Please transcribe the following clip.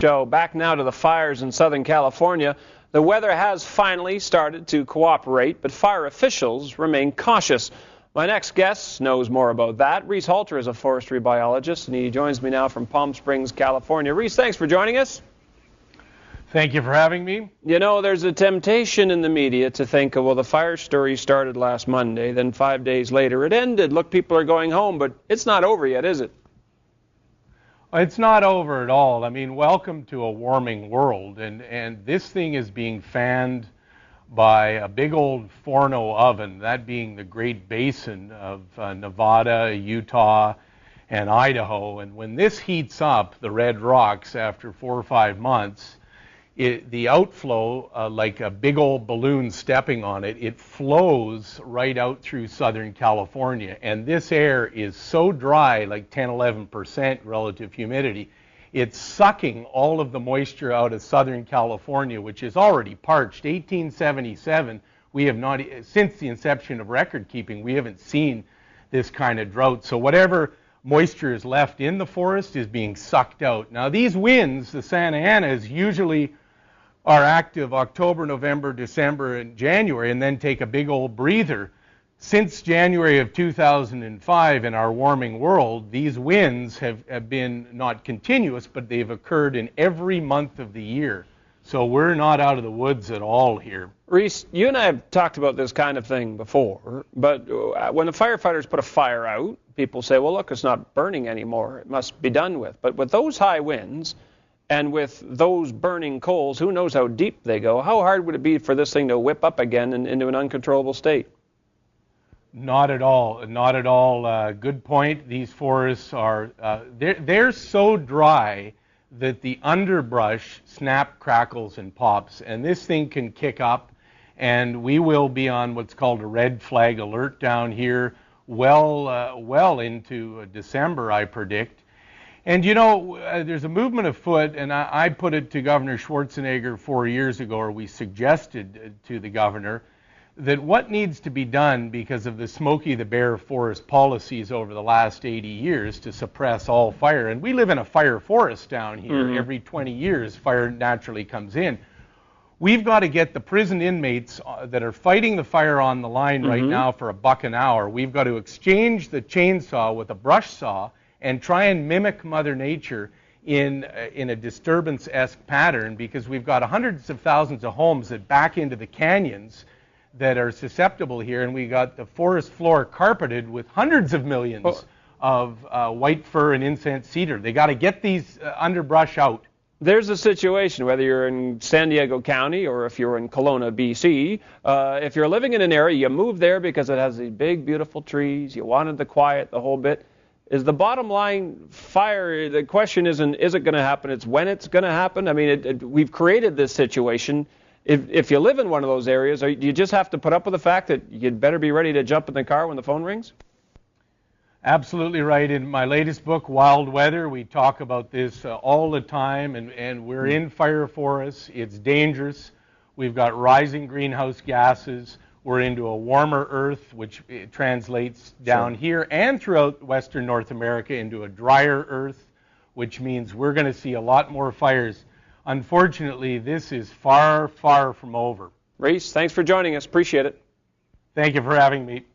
show. Back now to the fires in Southern California. The weather has finally started to cooperate, but fire officials remain cautious. My next guest knows more about that. Reese Halter is a forestry biologist, and he joins me now from Palm Springs, California. Reese, thanks for joining us. Thank you for having me. You know, there's a temptation in the media to think, well, the fire story started last Monday, then 5 days later it ended. Look, people are going home, but it's not over yet, is it? It's not over at all. I mean, welcome to a warming world, and this thing is being fanned by a big old Forno oven, that being the Great Basin of Nevada, Utah, and Idaho. And when this heats up, the red rocks, after 4 or 5 months, the outflow, like a big old balloon stepping on it, it flows right out through Southern California. And this air is so dry, like 10-11% relative humidity, it's sucking all of the moisture out of Southern California, which is already parched. 1877, we have not, since the inception of record keeping, we haven't seen this kind of drought. So whatever moisture is left in the forest is being sucked out. Now these winds, the Santa Anas, usually are active October, November, December, and January, and then take a big old breather. Since January of 2005 in our warming world, these winds have been not continuous, but they've occurred in every month of the year. So we're not out of the woods at all here. Reese, you and I have talked about this kind of thing before, but when the firefighters put a fire out, people say, well, look, it's not burning anymore. It must be done with. But with those high winds and with those burning coals, who knows how deep they go? How hard would it be for this thing to whip up again and into an uncontrollable state? Not at all. Not at all. Good point. These forests are, they're so dry that the underbrush snap, crackles, and pops. And this thing can kick up, and we will be on what's called a red flag alert down here well into December, I predict. And you know, there's a movement afoot, and I put it to Governor Schwarzenegger 4 years ago, or we suggested to the governor, that what needs to be done because of the Smokey the Bear forest policies over the last 80 years to suppress all fire. And we live in a fire forest down here. Mm-hmm. Every 20 years, fire naturally comes in. We've got to get the prison inmates that are fighting the fire on the line right now for $1 an hour. We've got to exchange the chainsaw with a brush saw and try and mimic Mother Nature in a disturbance-esque pattern, because we've got hundreds of thousands of homes that back into the canyons that are susceptible here, and we got the forest floor carpeted with hundreds of millions of white fir and incense cedar. They got to get these underbrush out. There's a situation, whether you're in San Diego County or if you're in Kelowna, BC, if you're living in an area, you move there because it has these big, beautiful trees, you wanted the quiet, the whole bit. Is the bottom line fire, the question isn't, is it going to happen, it's when it's going to happen? I mean, we've created this situation. If you live in one of those areas, do you just have to put up with the fact that you'd better be ready to jump in the car when the phone rings? Absolutely right. In my latest book, Wild Weather, we talk about this all the time, and we're in fire forests. It's dangerous. We've got rising greenhouse gases. We're into a warmer Earth, which translates down here and throughout Western North America into a drier Earth, which means we're going to see a lot more fires. Unfortunately, this is far, far from over. Reese, thanks for joining us. Appreciate it. Thank you for having me.